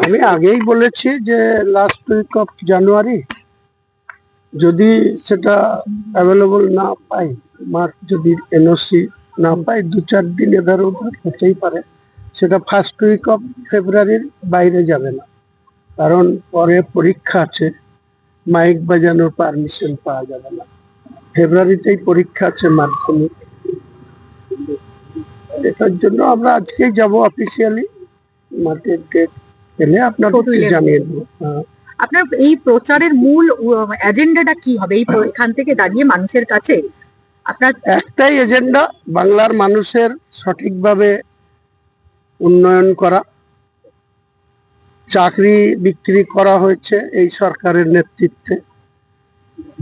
আমি আগেই বলেছি যে লাস্ট উইক অফ জানুয়ারি যদি সেটা অ্যাভেলেবল না পাই, মার্চ যদি এনওসি না পাই, 2-4 দিন এধার ওধার হতেই পারে। সেটা ফার্স্ট উইক অফ ফেব্রুয়ারির বাইরে যাবে না, কারণ পরে পরীক্ষা আছে, মাইক বাজানোর পারমিশন পাওয়া যাবে না। ফেব্রুয়ারিতেই পরীক্ষা আছে মাধ্যমিক, এটার জন্য আমরা আজকেই যাব অফিসিয়ালি, মাঠের ডেট এলে আপনাদের জানিয়ে দেবো। আপনার এই প্রচারের মূল এজেন্ডাটা কি হবে এখান থেকে দাঁড়িয়ে মানুষের কাছে? আপনার একটাই এজেন্ডা, বাংলার মানুষের সঠিকভাবে উন্নয়ন করা। চাকরি বিক্রি করা হয়েছে এই সরকারের নেতৃত্বে,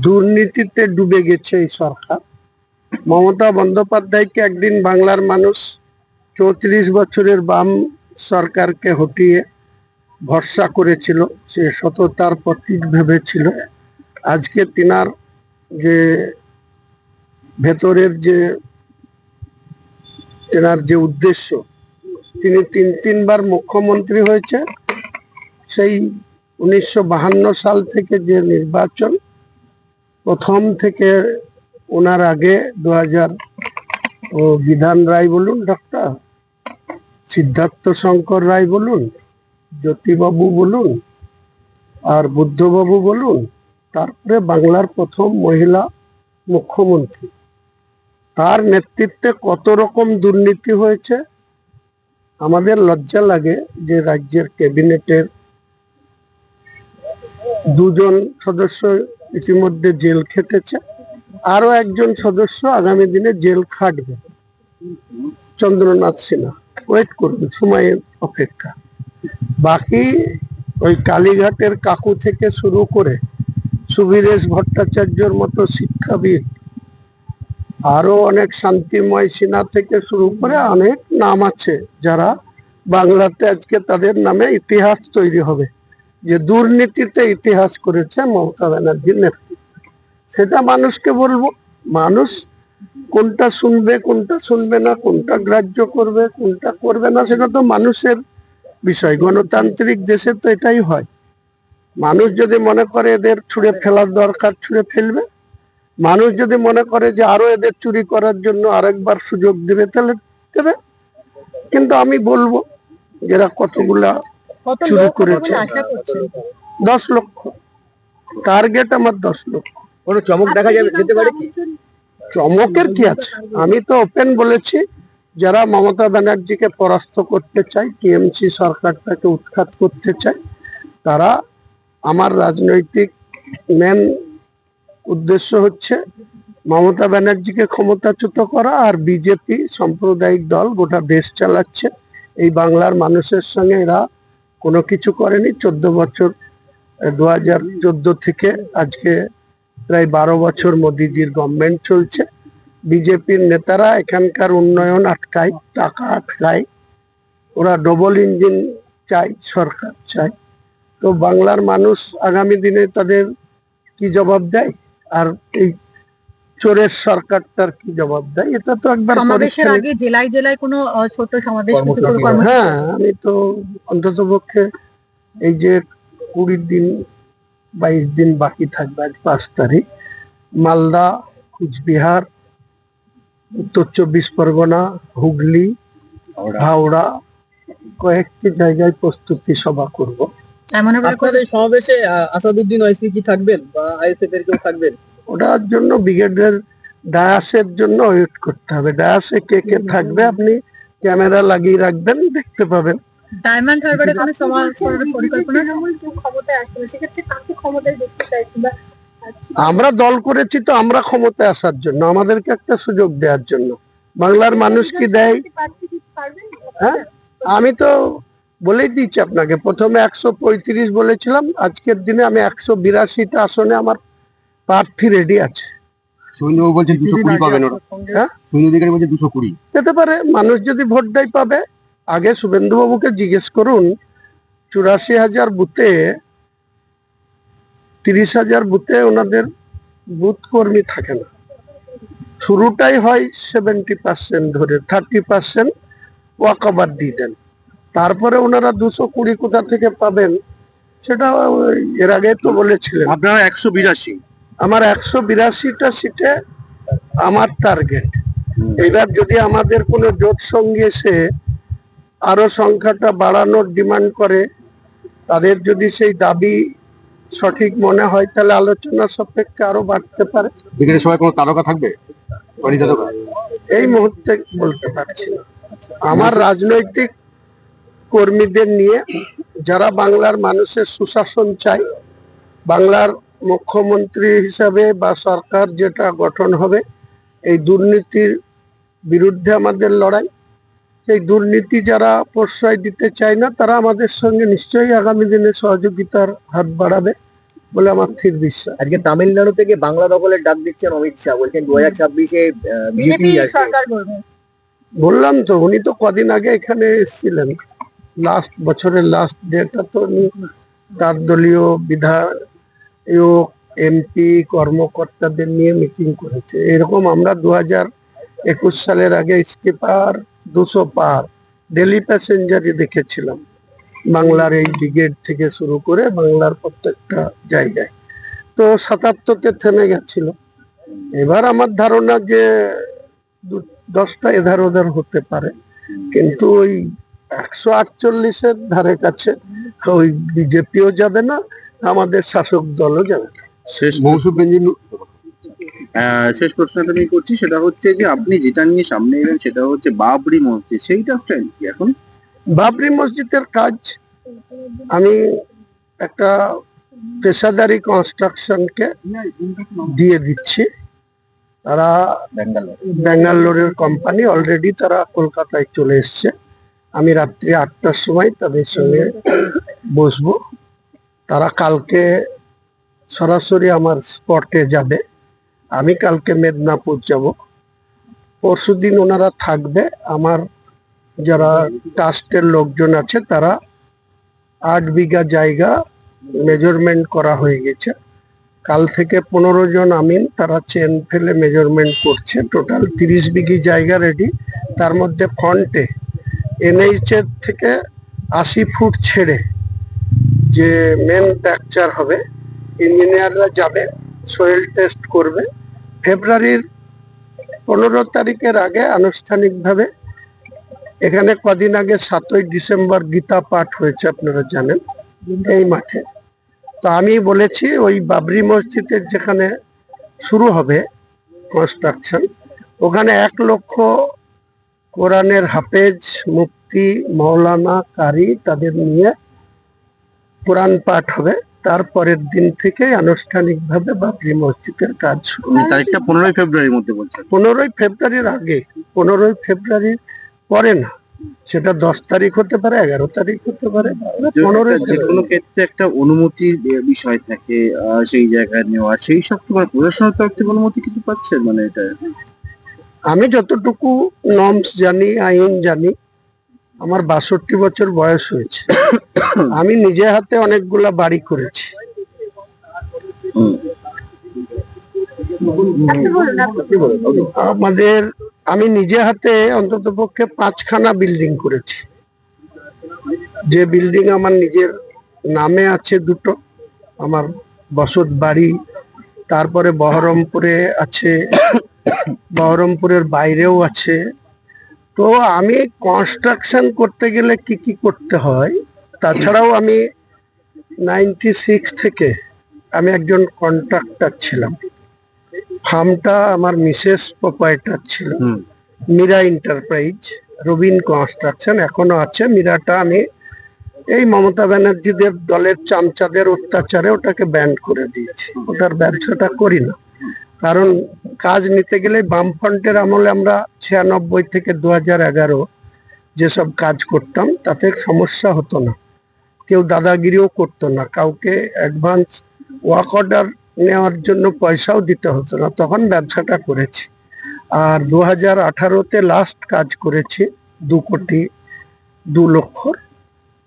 দুর্নীতিতে ডুবে গেছে এই সরকার। মমতা বন্দ্যোপাধ্যায়কে একদিন বাংলার মানুষ 34 বছরের বাম সরকারকে হটিয়ে ভরসা করেছিল, সে সততার প্রতীক ভেবেছিল। আজকে তিনার যে ভেতরের যে তেনার যে উদ্দেশ্য, তিনি 3বার মুখ্যমন্ত্রী হয়েছে। সেই 1952 সাল থেকে যে নির্বাচন, প্রথম থেকে ওনার আগে 2000 বিধান রায় বলুন, ডক্টর সিদ্ধার্থ শঙ্কর রায় বলুন, জ্যোতিবাবু বলুন, আর বুদ্ধবাবু বলুন, তারপরে বাংলার প্রথম মহিলা মুখ্যমন্ত্রী। তার নেতৃত্বে কত রকম দুর্নীতি হয়েছে। আমাদের লজ্জা লাগে যে রাজ্যের ক্যাবিনেটের 2 জন সদস্য ইতিমধ্যে জেল খেটেছে, আরো একজন সদস্য আগামী দিনে জেল খাটবে, চন্দ্রনাথ সিনহা। ওয়েট করবে, সময়ের অপেক্ষা। বাকি ওই কালীঘাটের কাকু থেকে শুরু করে সুবীরেশ ভট্টাচার্যর মতো শিক্ষাবিদ, আরো অনেক শান্তিময় সিনহা থেকে শুরু করে অনেক নাম আছে, যারা বাংলাতে আজকে তাদের নামে ইতিহাস তৈরি হবে, যে দুর্নীতিতে ইতিহাস করেছে মমতা ব্যানার্জির নেতৃত্বে। সেটা মানুষকে বলবো, মানুষ কোনটা শুনবে কোনটা শুনবে না, কোনটা গ্রাহ্য করবে কোনটা করবে না, সেটা তো মানুষের বিষয়। গণতান্ত্রিক দেশে তো এটাই হয়। মানুষ যদি মনে করে এদের ছুঁড়ে ফেলার দরকার, ছুঁড়ে ফেলবে। মানুষ যদি মনে করে যে আরো এদের চুরি করার জন্য আরেকবার সুযোগ দেবে, তাহলে দেবে। কিন্তু আমি বলবো যারা কতগুলা চুরি করেছে, 10 লক্ষ টার্গেট আমার, 10 লক্ষ। কোনো চমক দেখা যাবে, যেতে পারে কি? চমকের কি আছে? আমি তো ওপেন বলেছি, যারা মমতা ব্যানার্জিকে পরাস্ত করতে চায়, টিএমসি সরকারটাকে উৎখাত করতে চায়, তারা, আমার রাজনৈতিক মেন উদ্দেশ্য হচ্ছে মমতা ব্যানার্জিকে ক্ষমতাচ্যুত করা। আর বিজেপি সাম্প্রদায়িক দল গোটা দেশ চালাচ্ছে, এই বাংলার মানুষের সঙ্গে এরা কোনো কিছু করেনি। 14 বছর, 2014 থেকে আজকে প্রায় 12 বছর মোদিজির গভর্নমেন্ট চলছে। বিজেপির নেতারা এখানকার উন্নয়ন আটকায়, টাকা আটকায়, ওরা ডবল ইঞ্জিন চাই, সরকার চাই। তো বাংলার মানুষ আগামী দিনে তাদের কি জবাব দেয়, আর এই চোরের সরকারটার কি জবাব দেয়, এটা তো একবার সমাবেশের আগে জেলায় জেলায় কোনো ছোট সমাবেশ? হ্যাঁ, আমি তো অন্তত পক্ষে এই যে 20 দিন 22 দিন বাকি থাকবে, আজ 5 তারিখ, মালদা, কুচবিহার, উত্তর 24 পরগনা, হুগলি, হাওড়া, কয়েকটি জায়গায় প্রস্তুতি সভা করব। আপনাদের সমাবেশে আসাদুদ্দিন ওয়াইসি কি থাকবেন বা আইএসএফ এর কেউ থাকবেন? ওটার জন্য ব্রিগেডের ডায়াসের জন্য ওয়েট করতে হবে। ডায়াসে কে কে থাকবে আপনি ক্যামেরা লাগিয়ে রাখবেন, দেখতে পাবেন। ডায়মন্ড হারবারে কোনো সমাবেশ করার পরিকল্পনা? ক্ষমতায় আসবে, সেক্ষেত্রে কাকে ক্ষমতায় দেখতে চাইছেন? আমরা দল করেছি তো আমরা ক্ষমতায় আসার জন্য, আমাদেরকে একটা সুযোগ দেওয়ার জন্য। বাংলার মানুষ কি দেয়? হ্যাঁ, আমি তো বলেই দিচ্ছি আপনাকে, প্রথমে 135 বলেছিলাম, আজকের দিনে আমি 182টা আসনে আমার প্রার্থী রেডি আছে। শুভেন্দুবাবু বলছেন 220 পাবেন ওরা। হ্যাঁ? শুভেন্দু অধিকারী বলছে 220। পেতে পারে, মানুষ যদি ভোট দেয় পাবে। আগে শুভেন্দুবাবুকে জিজ্ঞেস করুন, 84,000 বুথে 30,000 বুথে ওনাদের বুথ কর্মী থাকে না। শুরুটাই হয় 70% ধরে, 30% ওয়াকওভার দিয়ে দেন। তারপরে ওনারা 220 কোথা থেকে পাবেন সেটা এর আগে তো বলেছিলেন। আপনারা 182। আমার 182টা সিটে আমার টার্গেট। এবার যদি আমাদের কোনো জোট সঙ্গে এসে আরো সংখ্যাটা বাড়ানোর ডিমান্ড করে, তাদের যদি সেই দাবি সঠিক মনে হয় তাহলে আলোচনা সাপেক্ষে আরো বাড়তে পারে। এখানে সবাই কোনো তারকা থাকবে? এই মুহূর্তে বলতে পারছি না। আমার রাজনৈতিক কর্মীদের নিয়ে, যারা বাংলার মানুষের সুশাসন চায়, বাংলার মুখ্যমন্ত্রী হিসাবে বা সরকার যেটা গঠন হবে, এই দুর্নীতির বিরুদ্ধে আমাদের লড়াই। সেই দুর্নীতি যারা প্রশ্রয় দিতে চায় না, তারা আমাদের সঙ্গে নিশ্চয়ই আগামী দিনে সহযোগিতার হাত বাড়াবে বলে আমার ঠিক বিশ্বাস। আজকে তামিলনাড়ু থেকে বাংলা দখলের ডাক দিচ্ছেন অমিত শাহ, বলছেন 2026-এ বিজেপি সরকার করবে। বললাম তো, উনি তো কদিন আগে এখানে এসেছিলেন, বছরের লাস্ট ডেটা তো উনি তার দলীয় বিধায়ক, এমপি, কর্মকর্তাদের নিয়ে মিটিং করেছে। এরকম আমরা 2021 সালের আগে স্কিপার 200 পার ডেলি প্যাসেঞ্জারই দেখেছিলাম, বাংলার এই ব্রিগেড থেকে শুরু করে বাংলার প্রত্যেকটা জায়গায়। তো 77-তে থেমে গেছিল। এবার আমার ধারণা যে 10টা এধার ওধার হতে পারে, কিন্তু ওই 148-এর ধারে কাছে ওই বিজেপিও যাবে না, আমাদের শাসক দলও যাবে না। শেষ মৌসুম বেঞ্জিন। শেষ প্রশ্নটা আমি করছি, সেটা হচ্ছে যে আপনি যেটা নিয়ে সামনে এলেন সেটা হচ্ছে বাবরি মসজিদ, সেইটা স্টাইল কি এখন? বাবরি মসজিদের কাজ আমি একটা পেশাদারি কনস্ট্রাকশনকে দিয়ে দিচ্ছি। তারা ব্যাঙ্গালোরের কোম্পানি, অলরেডি তারা কলকাতায় চলে এসছে। আমি রাত্রি 8টার সময় তাদের সঙ্গে বসবো। তারা কালকে সরাসরি আমার স্পটে যাবে, আমি কালকে মেদিনীপুর যাব। পরশুদিন ওনারা থাকবে। আমার যারা ট্রাস্টের লোকজন আছে, তারা 8 বিঘা জায়গা মেজারমেন্ট করা হয়ে গেছে। কাল থেকে 15 জন আমিন, তারা চেন ফেলে মেজারমেন্ট করছে। টোটাল 30 বিঘি জায়গা রেডি। তার মধ্যে ফ্রন্টে NH এর থেকে 80 ফুট ছেড়ে যে মেন স্ট্রাকচার হবে, ইঞ্জিনিয়াররা যাবে, সয়েল টেস্ট করবে। ফেব্রুয়ারির 15 তারিখের আগে আনুষ্ঠানিকভাবে, এখানে কদিন আগে 7ই ডিসেম্বর গীতা পাঠ হয়েছে আপনারা জানেন এই মাঠে। তো আমি বলেছি ওই বাবরি মসজিদের যেখানে শুরু হবে কনস্ট্রাকশন, ওখানে 1 লক্ষ কোরআনের হাফেজ, মুফতি, মৌলানা, কারি তাদের নিয়ে কোরআন পাঠ হবে। তারপরের দিন থেকে আনুষ্ঠানিকভাবে বাবরি মসজিদের কাজ শুরু। তারিখটা 15ই ফেব্রুয়ারির মধ্যে বলছেন? 15ই ফেব্রুয়ারির আগে, 15ই ফেব্রুয়ারির পরে না। সেটা 10 তারিখ হতে পারে, 11 তারিখ হতে পারে, 15 যে কোনো ক্ষেত্রে একটা অনুমতির বিষয় থাকে, সেই জায়গায় নেওয়া, সেই সব তোমার প্রশাসনের তরফ থেকে অনুমতি কিছু পাচ্ছে মানে এটা? আমি যতটুকু নর্মস জানি, আইন জানি, আমার 62 বছর বয়স হয়েছে। আমি নিজে হাতে অনেকগুলা বাড়ি করেছি। আমি নিজে হাতে অন্তত পক্ষে 5খানা বিল্ডিং করেছি। যে বিল্ডিং আমার নিজের নামে আছে 2টো, আমার বসত বাড়ি। তারপরে বহরমপুরে আছে, বহরমপুরের বাইরেও আছে। তো আমি কনস্ট্রাকশন করতে গেলে কি কি করতে হয়, তাছাড়াও আমি 96 থেকে আমি একজন কন্ট্রাক্টর ছিলাম। ফার্মটা আমার মিসেস প্রোপাইটার ছিল, মীরা এন্টারপ্রাইজ, রবিন কনস্ট্রাকশন এখনো আছে। মীরাটা আমি এই মমতা ব্যানার্জিদের দলের চামচাদের অত্যাচারে ওটাকে ব্যান্ড করে দিয়েছি, ওটার ব্যবসাটা করি না। কারণ কাজ নিতে গেলে বামফ্রন্টের আমলে আমরা 96 থেকে 2011 যেসব কাজ করতাম তাতে সমস্যা হতো না, কেউ দাদাগিরিও করতো না, কাউকে অ্যাডভান্স ওয়ার্ক অর্ডার নেওয়ার জন্য পয়সাও দিতে হতো না, তখন ব্যবসাটা করেছি। আর 2018-তে লাস্ট কাজ করেছি 2,02,00,000।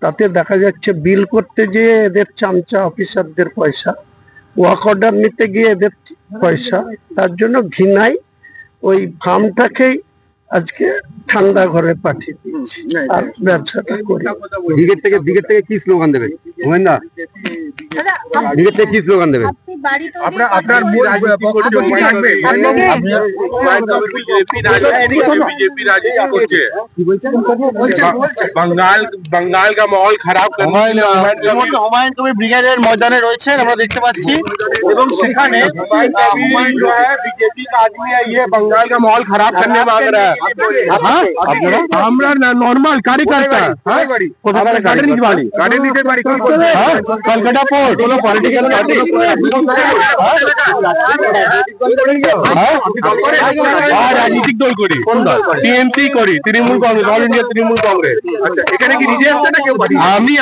তাতে দেখা যাচ্ছে বিল করতে গিয়ে এদের চামচা অফিসারদের পয়সা, ওয়াক অর্ডার নিতে গিয়ে এদের পয়সা, তার জন্য ঘৃণায় ওই ফার্মটাকেই আজকে ঠান্ডা ঘরে পাঠিয়ে দিচ্ছি আর ব্যবসাটা করি। দিকের থেকে কি স্লোগান দেবেন গোয়েন্দা? দিকের থেকে কি স্লোগান দেবেন? আপনার মূল বক্তব্য কি থাকবে? बीजेपी राजनीति করছে, बंगाल का माहौल खराब करने के लिए হুমায়ুন কবির ব্রিগেডের ময়দানে রয়েছেন আমরা দেখতে পাচ্ছি, এবং সেখানে হুমায়ুন जो है बीजेपी का आदमी है, ये बंगाल का माहौल खराब करने मांग रहा है। আমরা নরমাল কারিগরটা, গার্ডেনিকের বাড়ি কলকাতা পোর্ট, কোনো পলিটিক্যাল পার্টি রাজনৈতিক দল করি, টিএমসি করি, তৃণমূল কংগ্রেস, অল ইন্ডিয়া তৃণমূল কংগ্রেস। আচ্ছা, এখানে কি নিজে আসছে না কেউ? আমি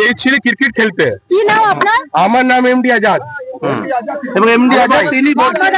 এই ছেলে ক্রিকেট খেলতে। কি নাম আপনার? আমার নাম এমডি আজাদ, এবং এমডি আজাদ তিনি বলছেন